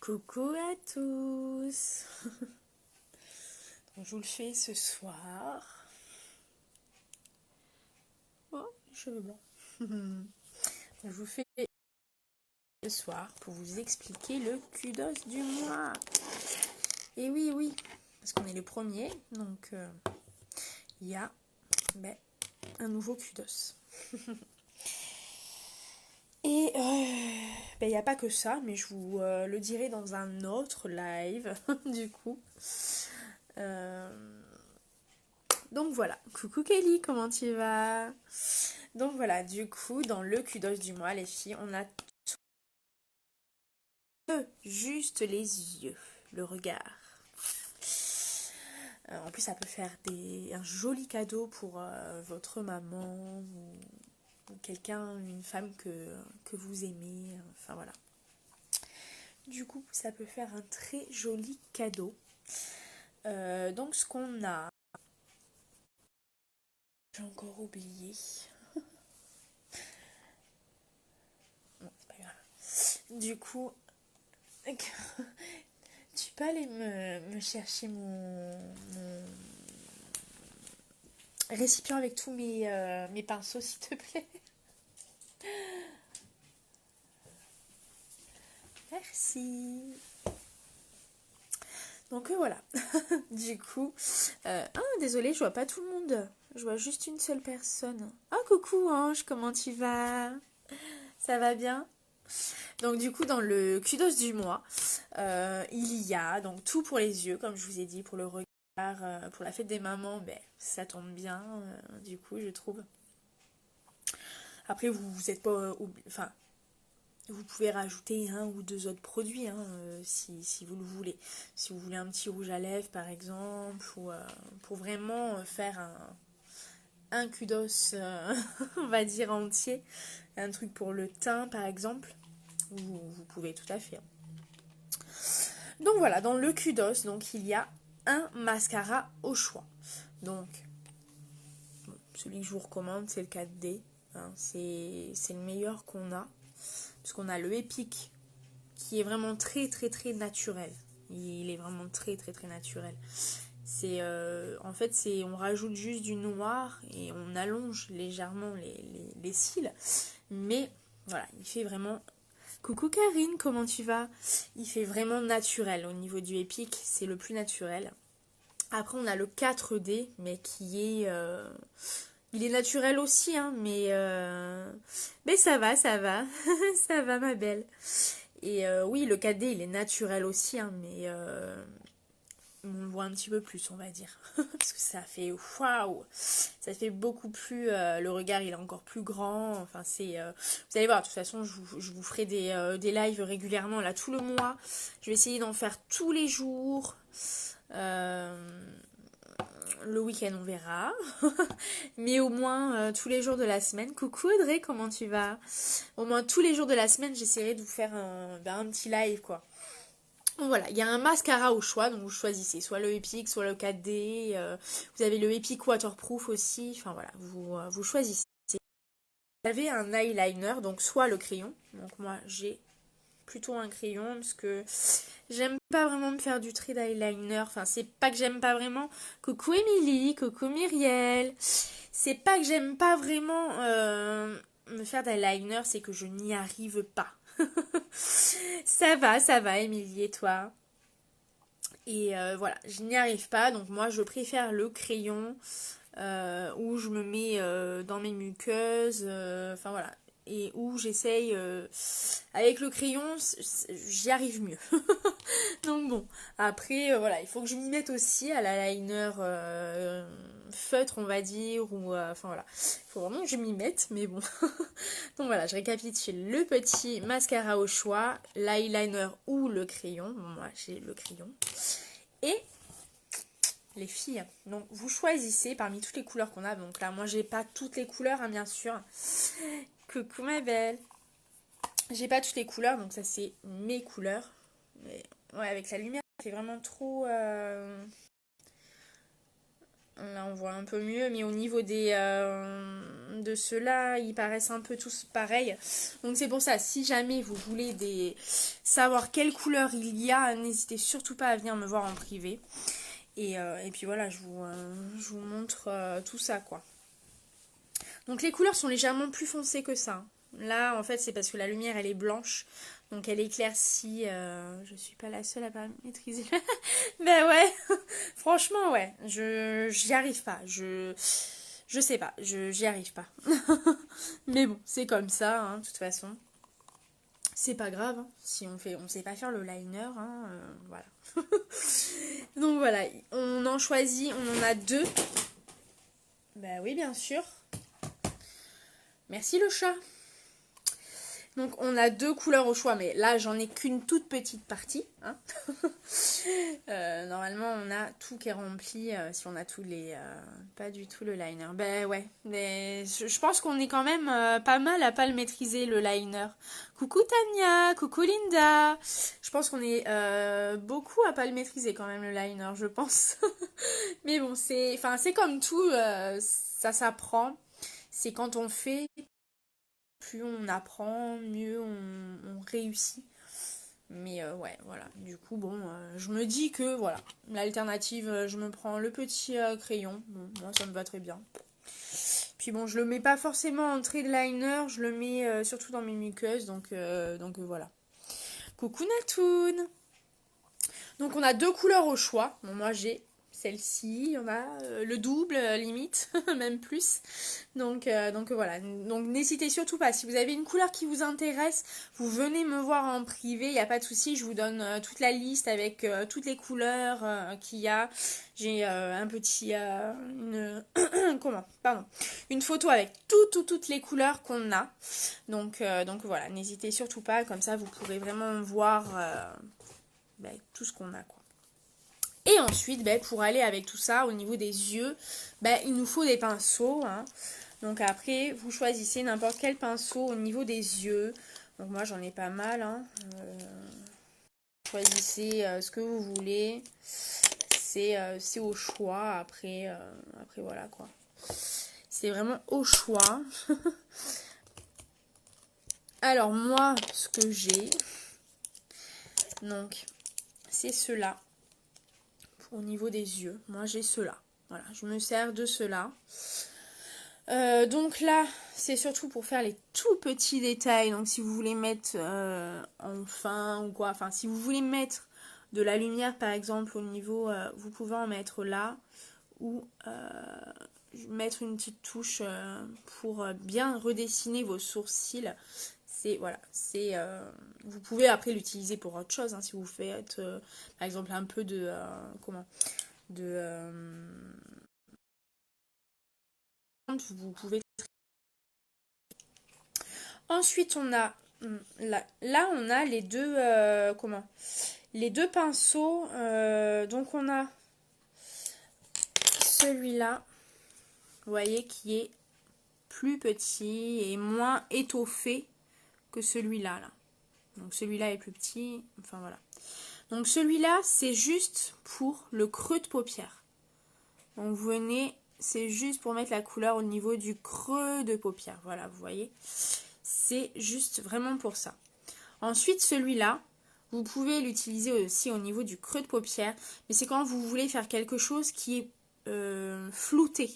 Coucou à tous. Donc, je vous le fais ce soir. Oh, les cheveux blancs. Donc, je vous fais ce soir pour vous expliquer le kudos du mois. Et oui, oui, parce qu'on est le premier, donc il y a un nouveau kudos. Et il n'y a pas que ça, mais je vous le dirai dans un autre live, du coup. Donc voilà, coucou Kelly, comment tu vas? Donc voilà, du coup, dans le kudos du mois, les filles, on a juste les yeux, le regard. En plus, ça peut faire un joli cadeau pour votre maman ou quelqu'un, une femme que vous aimez. Enfin voilà. Du coup, ça peut faire un très joli cadeau. Donc ce qu'on a... J'ai encore oublié. Bon, c'est pas grave. Du coup, tu peux aller me chercher mon récipient avec tous mes pinceaux, s'il te plaît. Merci. Donc voilà. Du coup, désolée, je vois pas tout le monde. Je vois juste une seule personne. Ah, coucou Ange, comment tu vas? Ça va bien? Donc du coup, dans le kudos du mois, il y a donc tout pour les yeux, comme je vous ai dit, pour le regard, pour la fête des mamans, ça tombe bien, du coup, je trouve. Après, vous n'êtes pas... Enfin, vous pouvez rajouter un ou deux autres produits si vous le voulez. Si vous voulez un petit rouge à lèvres par exemple, ou pour vraiment faire un kudos, on va dire entier, un truc pour le teint par exemple, vous pouvez tout à fait. Donc voilà, dans le kudos, donc, il y a un mascara au choix. Donc, celui que je vous recommande, c'est le 4D. C'est le meilleur qu'on a. Parce qu'on a le Epic qui est vraiment très très très naturel. Il est vraiment très très très naturel. C'est en fait on rajoute juste du noir et on allonge légèrement les cils. Mais voilà, il fait vraiment... Coucou Karine, comment tu vas? Il fait vraiment naturel au niveau du Epic, c'est le plus naturel. Après on a le 4D, mais qui est... il est naturel aussi, hein, mais ça va, ça va. Ça va ma belle. Et oui, le 4D, il est naturel aussi, hein, mais on le voit un petit peu plus, on va dire. Parce que ça fait waouh! Ça fait beaucoup plus... le regard, il est encore plus grand. Enfin, c'est... vous allez voir, de toute façon, je vous ferai des lives régulièrement, là, tout le mois. Je vais essayer d'en faire tous les jours. Le week-end, on verra. Mais au moins, tous les jours de la semaine. Coucou Audrey, comment tu vas? Au moins, tous les jours de la semaine, j'essaierai de vous faire un petit live, quoi. Donc voilà, il y a un mascara au choix, donc vous choisissez soit le Epic, soit le 4D, vous avez le Epic Waterproof aussi, enfin voilà, vous choisissez. Vous avez un eyeliner, donc soit le crayon, donc moi j'ai plutôt un crayon parce que j'aime pas vraiment me faire du trait d'eyeliner, enfin c'est pas que j'aime pas vraiment. Coucou Émilie, coucou Myriel, c'est pas que j'aime pas vraiment me faire d'eyeliner, c'est que je n'y arrive pas. Ça va, Émilie, et toi? Et voilà, je n'y arrive pas, donc moi je préfère le crayon où je me mets dans mes muqueuses, enfin voilà, et où j'essaye avec le crayon, j'y arrive mieux. Donc bon, après voilà, il faut que je m'y mette aussi à l'eyeliner feutre, on va dire, ou enfin voilà, il faut vraiment que je m'y mette, mais bon. Donc voilà, je récapitule le petit mascara au choix, l'eyeliner ou le crayon. Bon, moi j'ai le crayon. Et les filles, donc vous choisissez parmi toutes les couleurs qu'on a. Donc là, moi j'ai pas toutes les couleurs, hein, bien sûr. Coucou ma belle. J'ai pas toutes les couleurs, donc ça c'est mes couleurs. Mais ouais, avec la lumière, c'est vraiment trop. Là, on voit un peu mieux, mais au niveau de ceux-là, ils paraissent un peu tous pareils. Donc c'est pour ça, si jamais vous voulez savoir quelle couleur il y a, n'hésitez surtout pas à venir me voir en privé. Et puis voilà, je vous montre tout ça, quoi. Donc les couleurs sont légèrement plus foncées que ça. Là, en fait, c'est parce que la lumière, elle est blanche. Donc elle éclaircit. Je suis pas la seule à pas maîtriser. Ben ouais, franchement, ouais. J'y arrive pas. Je sais pas. J'y arrive pas. Mais bon, c'est comme ça, hein, de toute façon. C'est pas grave, hein, si on sait pas faire le liner, hein, voilà. Donc voilà, on en choisit, on en a 2. Bah oui, bien sûr. Merci le chat. Donc on a 2 couleurs au choix, mais là j'en ai qu'une toute petite partie. Hein. Normalement on a tout qui est rempli, si on a tous les... pas du tout le liner. Ben ouais, mais je pense qu'on est quand même pas mal à pas le maîtriser, le liner. Coucou Tania, coucou Linda. Je pense qu'on est beaucoup à pas le maîtriser quand même, le liner, je pense. Mais bon, c'est comme tout, ça s'apprend. C'est quand on fait... plus on apprend, mieux on réussit. Mais ouais, voilà. Du coup, bon, je me dis que, voilà, l'alternative, je me prends le petit crayon. Bon, moi, ça me va très bien. Puis bon, je le mets pas forcément en trait de liner, je le mets surtout dans mes muqueuses, donc voilà. Coucou Natoun. Donc on a 2 couleurs au choix. Bon, moi j'ai celle-ci, on a le double limite, même plus. Donc voilà, donc n'hésitez surtout pas, si vous avez une couleur qui vous intéresse, vous venez me voir en privé, il n'y a pas de souci, je vous donne toute la liste avec toutes les couleurs qu'il y a. J'ai un petit, une photo avec toutes les couleurs qu'on a. Donc voilà, n'hésitez surtout pas, comme ça vous pourrez vraiment voir tout ce qu'on a, quoi. Et ensuite, pour aller avec tout ça, au niveau des yeux, il nous faut des pinceaux. Hein. Donc après, vous choisissez n'importe quel pinceau au niveau des yeux. Donc moi, j'en ai pas mal. Hein. Choisissez ce que vous voulez. C'est au choix. Après voilà, quoi. C'est vraiment au choix. Alors moi, ce que j'ai, donc, c'est ceux-là. Au niveau des yeux, moi j'ai ceux-là. Voilà, je me sers de ceux-là. Donc là, c'est surtout pour faire les tout petits détails. Donc si vous voulez mettre en fin ou quoi, enfin si vous voulez mettre de la lumière par exemple au niveau, vous pouvez en mettre là. Ou mettre une petite touche pour bien redessiner vos sourcils. Voilà, vous pouvez après l'utiliser pour autre chose, hein, si vous faites par exemple un peu de vous pouvez. Ensuite on a là on a les deux les 2 pinceaux, donc on a celui-là, vous voyez, qui est plus petit et moins étoffé que celui-là, là. Donc celui-là est plus petit, enfin voilà. Donc celui-là, c'est juste pour le creux de paupière. Donc vous venez, c'est juste pour mettre la couleur au niveau du creux de paupière. Voilà, vous voyez. C'est juste vraiment pour ça. Ensuite, celui-là, vous pouvez l'utiliser aussi au niveau du creux de paupière. Mais c'est quand vous voulez faire quelque chose qui est flouté.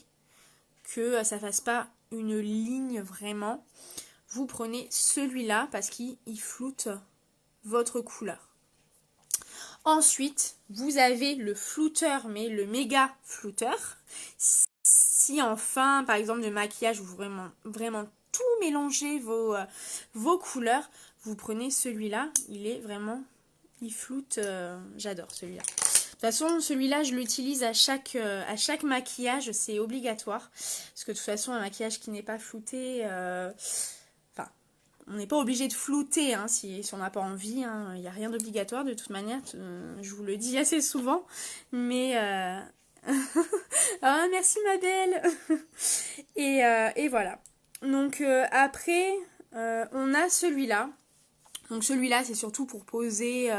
Que ça fasse pas une ligne vraiment. Vous prenez celui-là parce qu'il floute votre couleur. Ensuite, vous avez le flouteur, mais le méga flouteur. Si en fin, par exemple, de maquillage, vous vraiment tout mélangez vos couleurs, vous prenez celui-là. Il floute, j'adore celui-là. De toute façon, celui-là, je l'utilise à chaque maquillage, c'est obligatoire. Parce que de toute façon, un maquillage qui n'est pas flouté, on n'est pas obligé de flouter hein, si on n'a pas envie. Hein. Il n'y a rien d'obligatoire de toute manière. Je vous le dis assez souvent. Mais... ah, merci ma belle. Et voilà. Donc après, on a celui-là. Donc celui-là, c'est surtout pour poser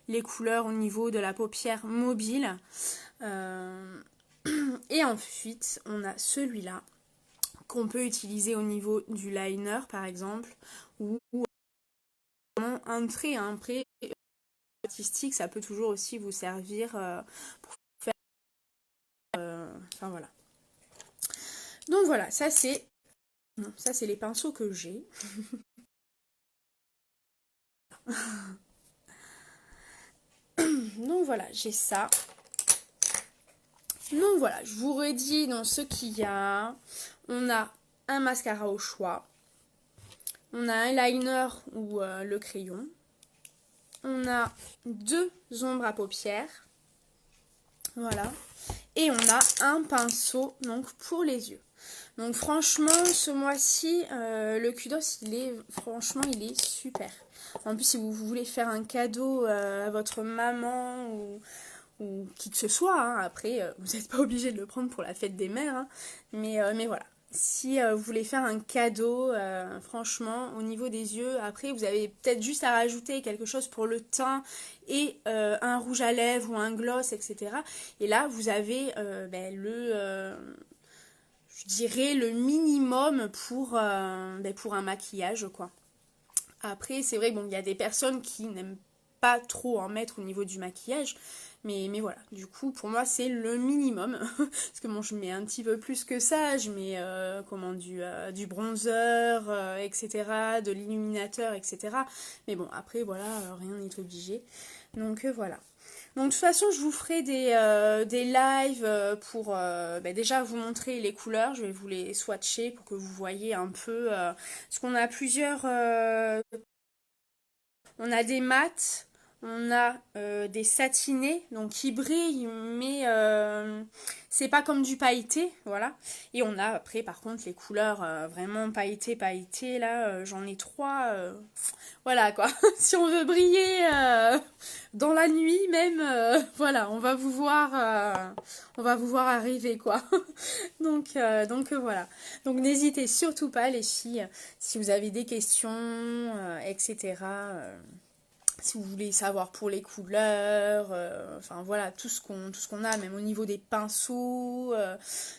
les couleurs au niveau de la paupière mobile. Et ensuite, on a celui-là qu'on peut utiliser au niveau du liner par exemple, ou un trait artistique, ça peut toujours aussi vous servir pour faire... enfin voilà. Donc voilà, ça c'est les pinceaux que j'ai. Donc voilà, j'ai ça. Donc voilà, je vous redis dans ce qu'il y a. On a un mascara au choix. On a un liner ou le crayon. On a 2 ombres à paupières. Voilà. Et on a un pinceau donc pour les yeux. Donc franchement, ce mois-ci, le Kudos, franchement, il est super. En plus, si vous voulez faire un cadeau à votre maman ou qui que ce soit, hein, après, vous n'êtes pas obligé de le prendre pour la fête des mères, hein, mais voilà. Si vous voulez faire un cadeau, franchement, au niveau des yeux, après, vous avez peut-être juste à rajouter quelque chose pour le teint et un rouge à lèvres ou un gloss, etc. Et là, vous avez je dirais, le minimum pour un maquillage, quoi. Après, c'est vrai, bon, il y a des personnes qui n'aiment pas trop en mettre au niveau du maquillage, mais voilà, du coup, pour moi, c'est le minimum, parce que bon, je mets un petit peu plus que ça, je mets, du bronzer, etc., de l'illuminateur, etc., mais bon, après, voilà, rien n'est obligé, donc voilà. Donc de toute façon, je vous ferai des lives pour déjà vous montrer les couleurs. Je vais vous les swatcher pour que vous voyez un peu. Parce qu'on a plusieurs... on a des mats, on a des satinés, donc qui brillent, mais c'est pas comme du pailleté, voilà. Et on a après, par contre, les couleurs vraiment pailletées, là, j'en ai 3. Voilà quoi, si on veut briller dans la nuit même, voilà, on va vous voir arriver quoi. donc voilà. Donc n'hésitez surtout pas les filles, si vous avez des questions, etc. Si vous voulez savoir pour les couleurs, enfin voilà, tout ce qu'on a, même au niveau des pinceaux.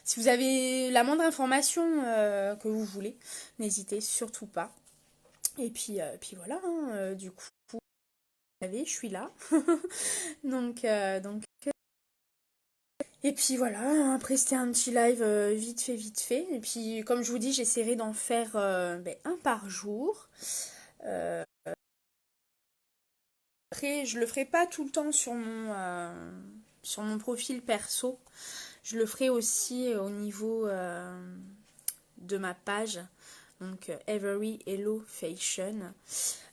Si vous avez la moindre information que vous voulez, n'hésitez surtout pas. Et puis voilà, hein, du coup, vous savez, je suis là. donc, et puis voilà, après c'était un petit live vite fait. Et puis comme je vous dis, j'essaierai d'en faire un par jour. Après, je le ferai pas tout le temps sur mon profil perso. Je le ferai aussi au niveau de ma page. Donc Every Hello Fashion.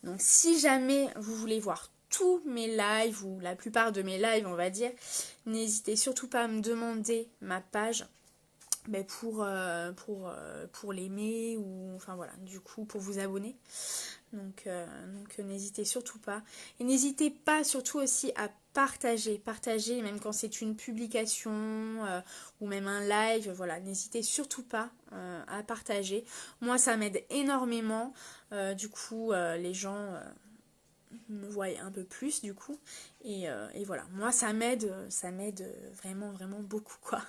Donc si jamais vous voulez voir tous mes lives ou la plupart de mes lives on va dire, n'hésitez surtout pas à me demander ma page pour l'aimer ou enfin voilà du coup pour vous abonner. Donc n'hésitez surtout pas. Et n'hésitez pas surtout aussi à partager même quand c'est une publication ou même un live, voilà, n'hésitez surtout pas à partager. Moi ça m'aide énormément, du coup les gens me voient un peu plus du coup et voilà, moi ça m'aide vraiment beaucoup quoi.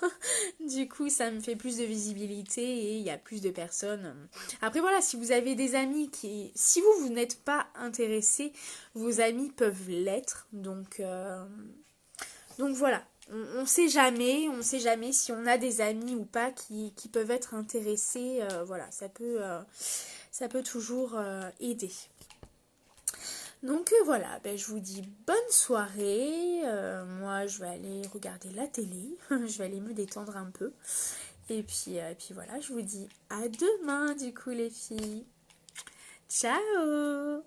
Du coup ça me fait plus de visibilité et il y a plus de personnes. Après voilà, si vous avez des amis si vous n'êtes pas intéressé, vos amis peuvent l'être, donc voilà, on sait jamais si on a des amis ou pas qui peuvent être intéressés, voilà, ça peut toujours aider. Donc voilà, je vous dis bonne soirée. Moi, je vais aller regarder la télé. Je vais aller me détendre un peu. Et puis voilà, je vous dis à demain du coup les filles. Ciao!